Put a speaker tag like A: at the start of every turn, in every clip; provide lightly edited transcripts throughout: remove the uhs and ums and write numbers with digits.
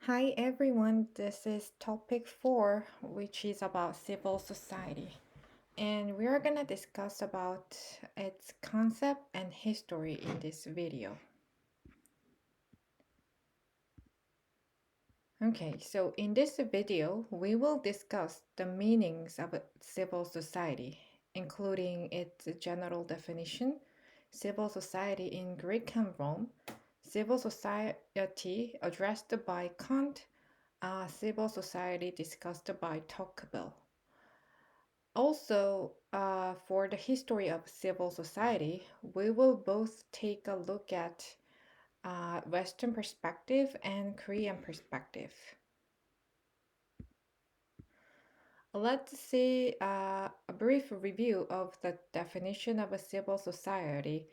A: Hi everyone, this is topic 4, which is about civil society. And we are going to discuss about its concept and history in this video. Okay, so in this video, we will discuss the meanings of a civil society, including its general definition, civil society in Greek and Rome, civil society addressed by Kant, civil society discussed by Tocqueville. Also, for the history of civil society, we will both take a look at Western perspective and Korean perspective. Let's see a brief review of the definition of a civil society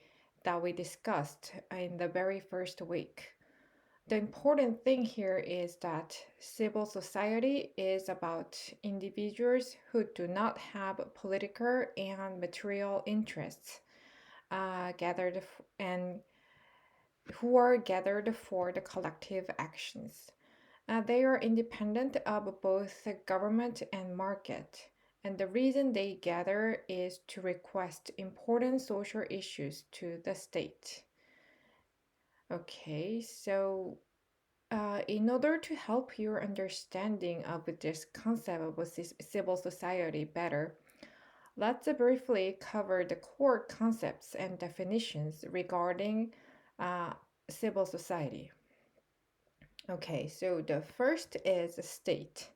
A: that we discussed in the very first week. The important thing here is that civil society is about individuals who do not have political and material interests gathered and who are gathered for the collective actions. They are independent of both the government and market, and the reason they gather is to request important social issues to the state. Okay, so in order to help your understanding of this concept of a civil society better, let's briefly cover the core concepts and definitions regarding uh, civil society. Okay, so the first is a state.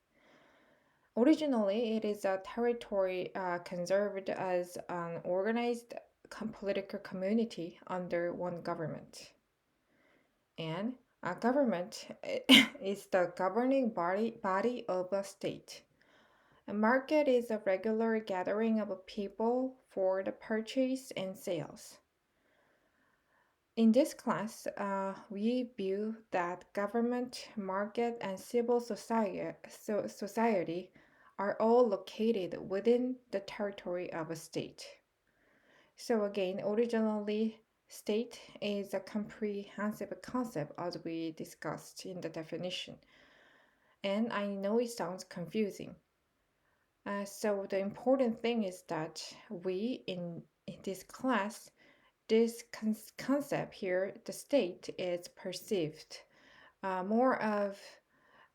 A: Originally, it is a territory conserved as an organized political community under one government. And a government is the governing body of a state. A market is a regular gathering of people for the purchase and sales. In this class, we view that government, market, and civil society are all located within the territory of a state. So again, originally, state is a comprehensive concept as we discussed in the definition. And I know it sounds confusing. So the important thing is that in this class, this concept here, the state is perceived more of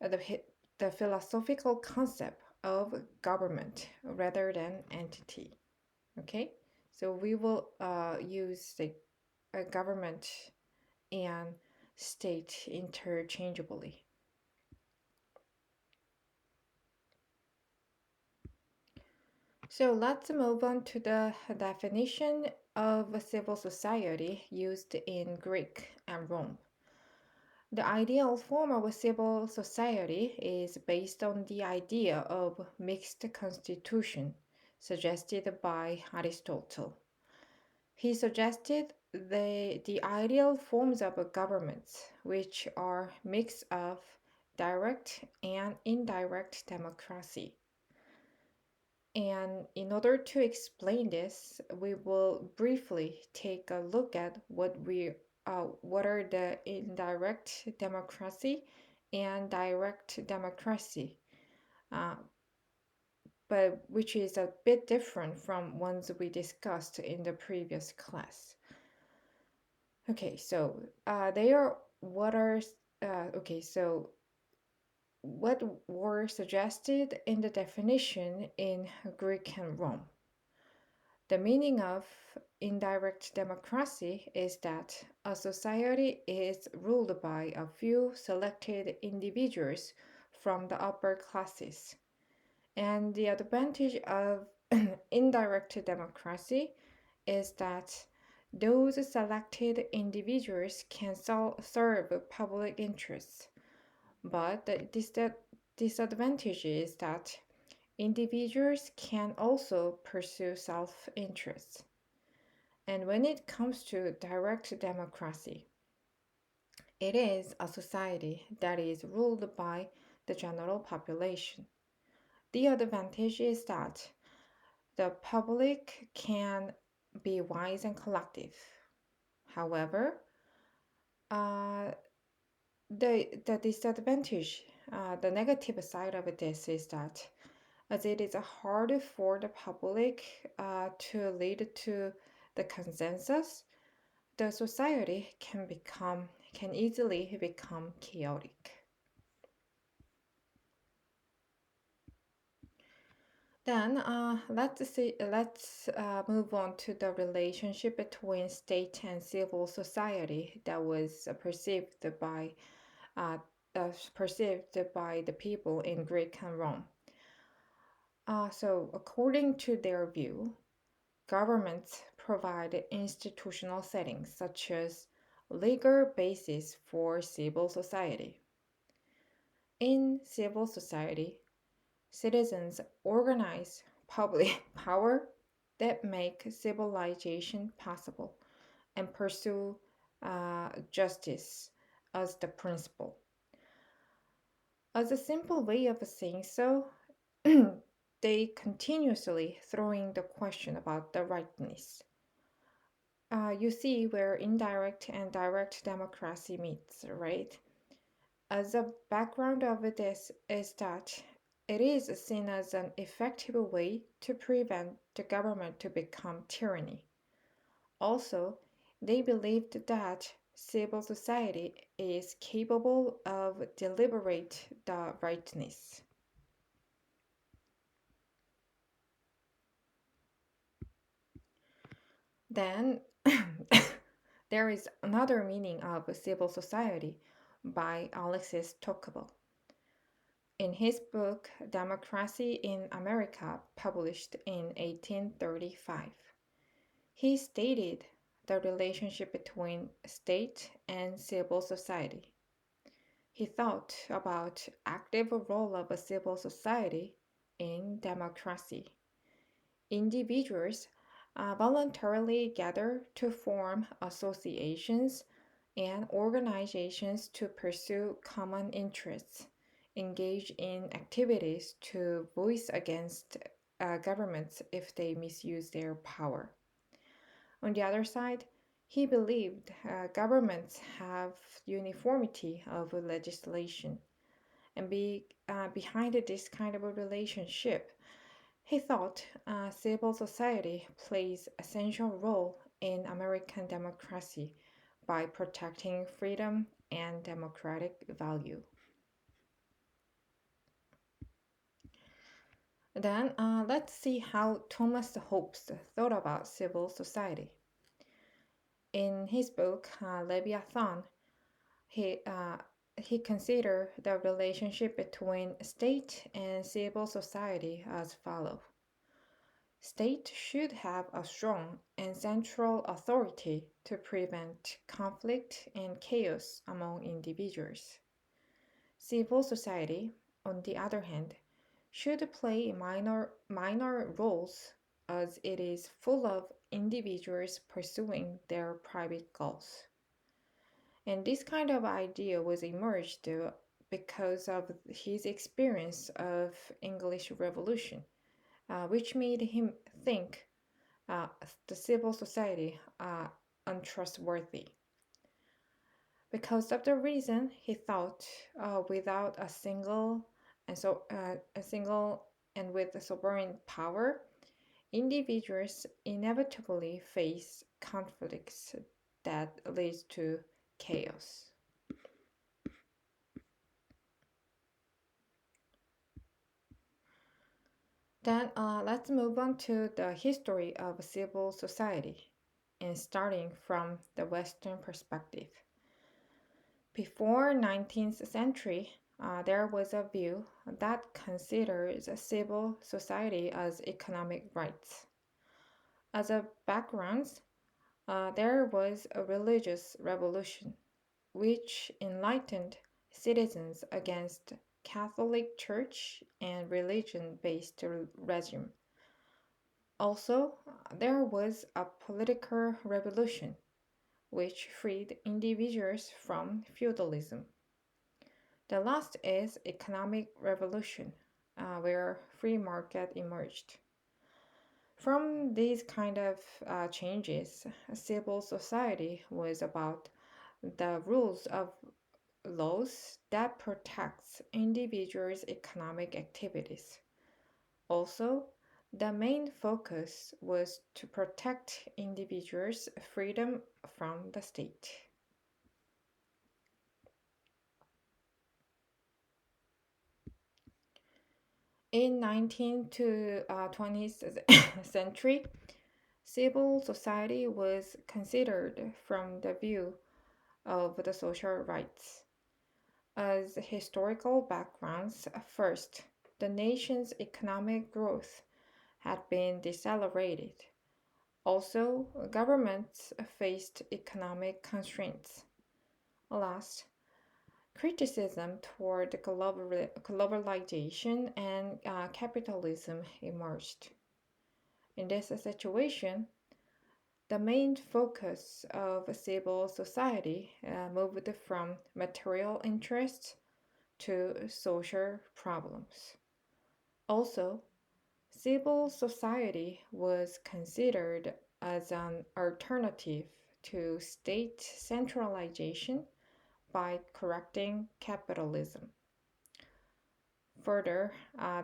A: the philosophical concept of government rather than entity. Okay, so we will use the government and state interchangeably. So let's move on to the definition of a civil society used in Greek and Rome. The ideal form of a civil society is based on the idea of mixed constitution suggested by Aristotle. He suggested the ideal forms of governments, which are mix of direct and indirect democracy. And in order to explain this, we will briefly take a look at what are the indirect democracy and direct democracy, uh, but which is a bit different from ones we discussed in the previous class. Okay, so they are what are okay, so what were suggested in the definition in Greek and Rome. The meaning of indirect democracy is that a society is ruled by a few selected individuals from the upper classes. And the advantage of indirect democracy is that those selected individuals can serve public interests. But the disadvantage is that individuals can also pursue self interest. And when it comes to direct democracy, it is a society that is ruled by the general population. The advantage is that the public can be wise and collective. However, uh, The disadvantage, the negative side of this is that as it is hard for the public to lead to the consensus, the society can easily become chaotic. Then let's move on to the relationship between state and civil society that was uh, perceived by the people in Greek and Rome. So according to their view, governments provide institutional settings such as legal basis for civil society. In civil society, citizens organize public power that make civilization possible and pursue justice as the principle. As a simple way of saying so, they continuously throwing the question about the rightness. You see where indirect and direct democracy meets, right? As a background of this is that it is seen as an effective way to prevent the government to become tyranny. Also, they believed that civil society is capable of deliberate the rightness. Then there is another meaning of civil society by Alexis Tocqueville. In his book Democracy in America, published in 1835, he stated the relationship between state and civil society. He thought about active role of a civil society in democracy. Individuals voluntarily gather to form associations and organizations to pursue common interests, engage in activities to voice against governments if they misuse their power. On the other side, he believed governments have uniformity of legislation, and behind this kind of a relationship, he thought civil society plays essential role in American democracy by protecting freedom and democratic value. Then let's see how Thomas Hobbes thought about civil society. In his book Leviathan, he uh, he considered the relationship between state and civil society as follows. State should have a strong and central authority to prevent conflict and chaos among individuals. Civil society, on the other hand, should play minor roles as it is full of individuals pursuing their private goals. And this kind of idea was emerged because of his experience of English Revolution, which made him think uh, the civil society untrustworthy. Because of the reason he thought without a single and with a sovereign power, individuals inevitably face conflicts that leads to chaos. Then let's move on to the history of civil society and starting from the Western perspective. Before 19th century, there was a view that considers civil society as economic rights. As a background, there was a religious revolution which enlightened citizens against Catholic Church and religion-based regime. Also, there was a political revolution which freed individuals from feudalism. The last is economic revolution, where free market emerged. From these kind of changes, civil society was about the rules of laws that protects individuals' economic activities. Also, the main focus was to protect individuals' freedom from the state. In 19th to 20th century, civil society was considered from the view of the social rights. As historical backgrounds, first, the nation's economic growth had been decelerated. Also, governments faced economic constraints. Last, criticism toward globalization and capitalism emerged. In this situation, the main focus of civil society moved from material interests to social problems. Also, civil society was considered as an alternative to state centralization by correcting capitalism. Further,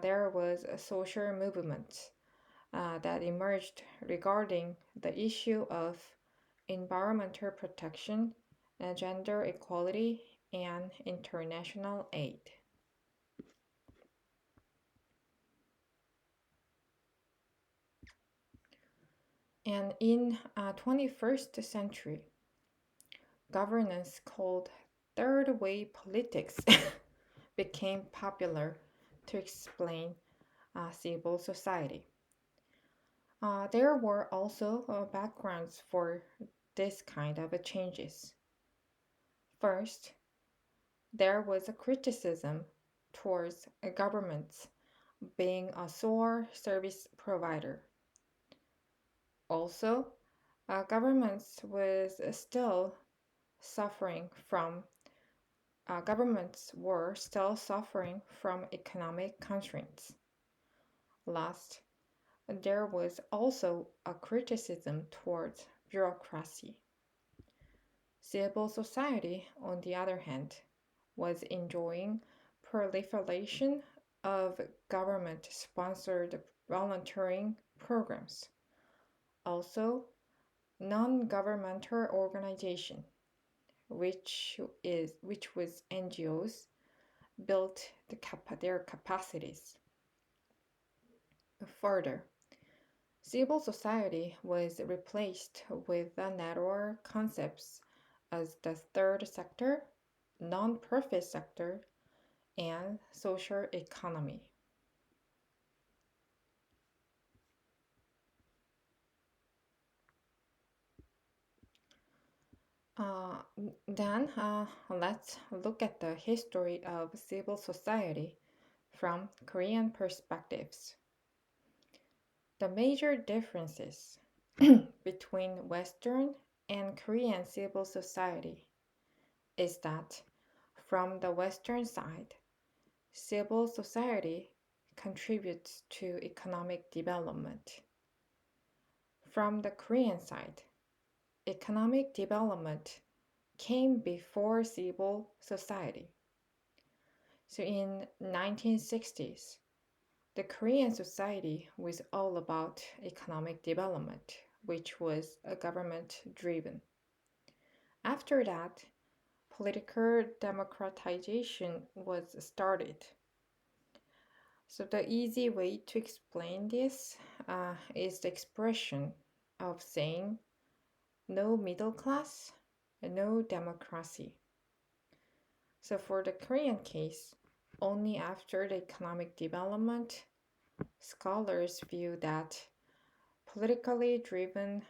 A: there was a social movement that emerged regarding the issue of environmental protection, gender equality, and international aid. And in 21st century, governance called third way politics became popular to explain civil society. There were also backgrounds for this kind of changes. First, there was a criticism towards governments being a sole service provider. Also, governments was still suffering from governments were still suffering from economic constraints. Last, there was also a criticism towards bureaucracy. Civil society, on the other hand, was enjoying proliferation of government sponsored volunteering programs. Also, non governmental organization, which was NGOs, built their capacities. Further, civil society was replaced with the narrower concepts as the third sector, non-profit sector, and social economy. Uh, then let's look at the history of civil society from Korean perspectives. The major differences between Western and Korean civil society is that from the Western side, civil society contributes to economic development. From the Korean side, economic development came before civil society. So in 1960s, the Korean society was all about economic development, which was government driven. After that, political democratization was started. So the easy way to explain this is the expression of saying no middle class, no democracy. So for the Korean case, only after the economic development, scholars view that politically driven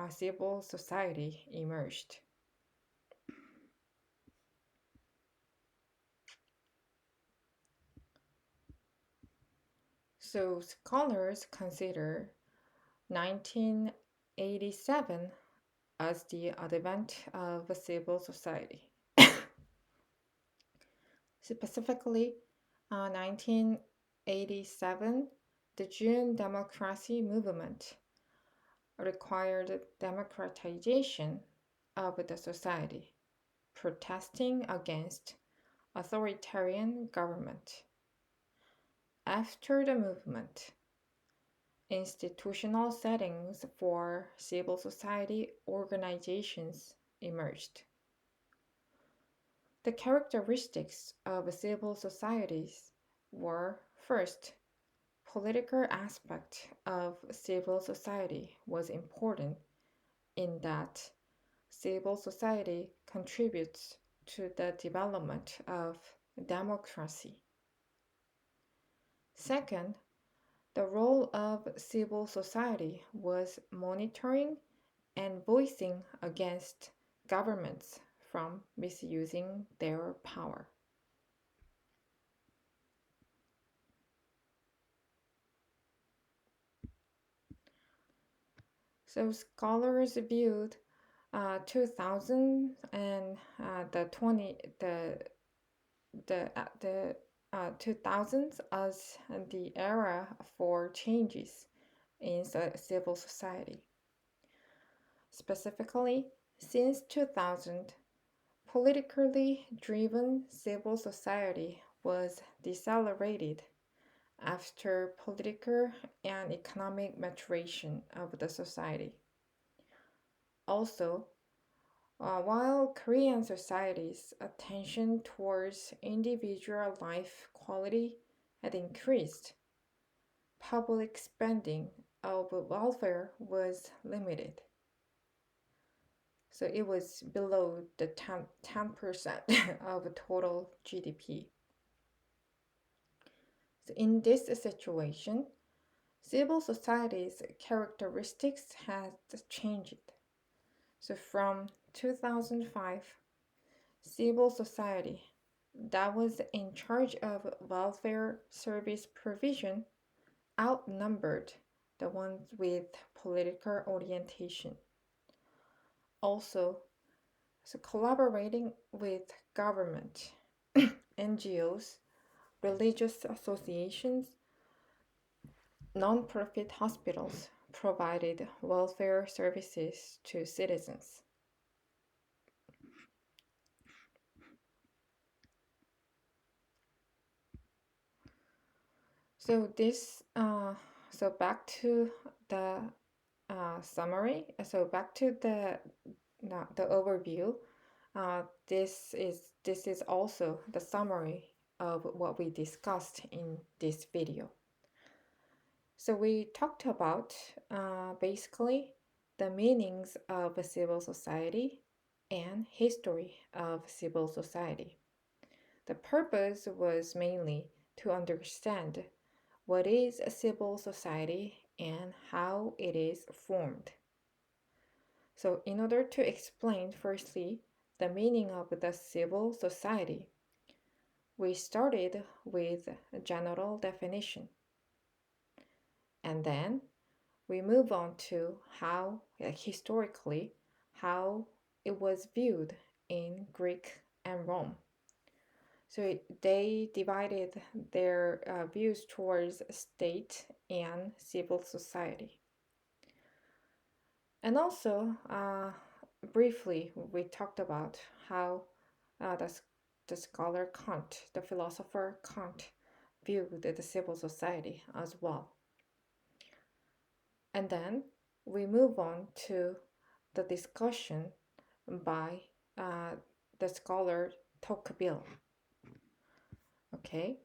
A: civil society emerged. So scholars consider 1987 as the advent of a civil society. Specifically, 1987, the June democracy movement required democratization of the society, protesting against authoritarian government. After the movement, institutional settings for civil society organizations emerged. The characteristics of civil societies were first, political aspect of civil society was important in that civil society contributes to the development of democracy. Second, the role of civil society was monitoring and voicing against governments from misusing their power. So scholars viewed 2000 and the 20 the 2000s as the era for changes in civil society. Specifically, since 2000, politically driven civil society was decelerated after political and economic maturation of the society. Also, while Korean society's attention towards individual life quality had increased, public spending of welfare was limited. So it was below the 10% of total GDP. So in this situation, civil society's characteristics had changed. So from 2005, civil society that was in charge of welfare service provision outnumbered the ones with political orientation. Also, so collaborating with government, NGOs, religious associations, non-profit hospitals provided welfare services to citizens. So so back to the summary. So back to the overview. This is also the summary of what we discussed in this video. So we talked about basically the meanings of a civil society and history of civil society. The purpose was mainly to understand what is a civil society and how it is formed. So, in order to explain firstly the meaning of the civil society, we started with a general definition. And then we move on to how, historically, how it was viewed in Greek and Rome. So they divided their views towards state and civil society. And also, briefly, we talked about how uh, the, the scholar Kant, the philosopher Kant, viewed the civil society as well. And then we move on to the discussion by the scholar Tocqueville. Okay,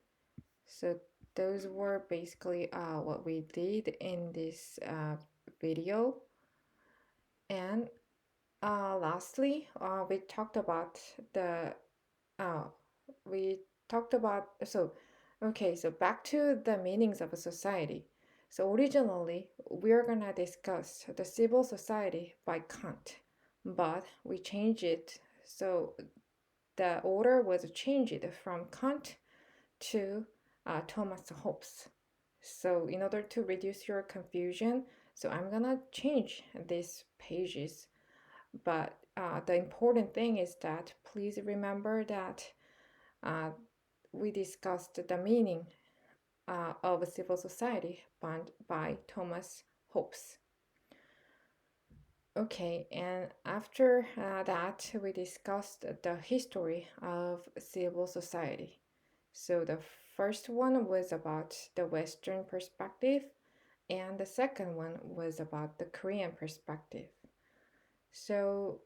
A: so those were basically what we did in this video. And lastly, we talked about the uh, we talked about so back to the meanings of a society. So originally we are gonna discuss the civil society by Kant, but we changed it. So the order was changed from Kant to Thomas Hobbes. So in order to reduce your confusion, so I'm gonna change these pages. But the important thing is that please remember that uh, we discussed the meaning of a civil society by Thomas Hobbes. Okay, and after that, we discussed the history of civil society. So the first one was about the Western perspective, and the second one was about the Korean perspective. So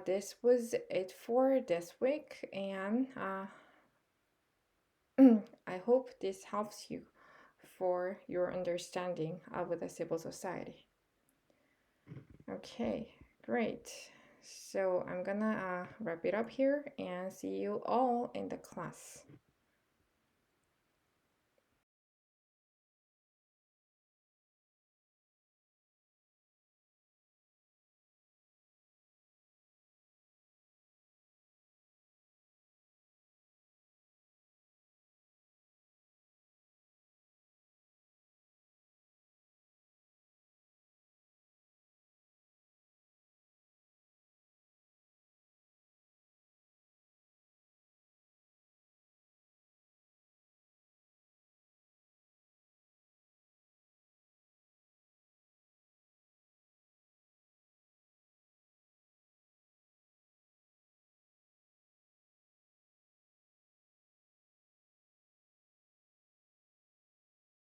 A: this was it for this week, and I hope this helps you for your understanding of the civil society. Okay, great. So I'm gonna wrap it up here and see you all in the class.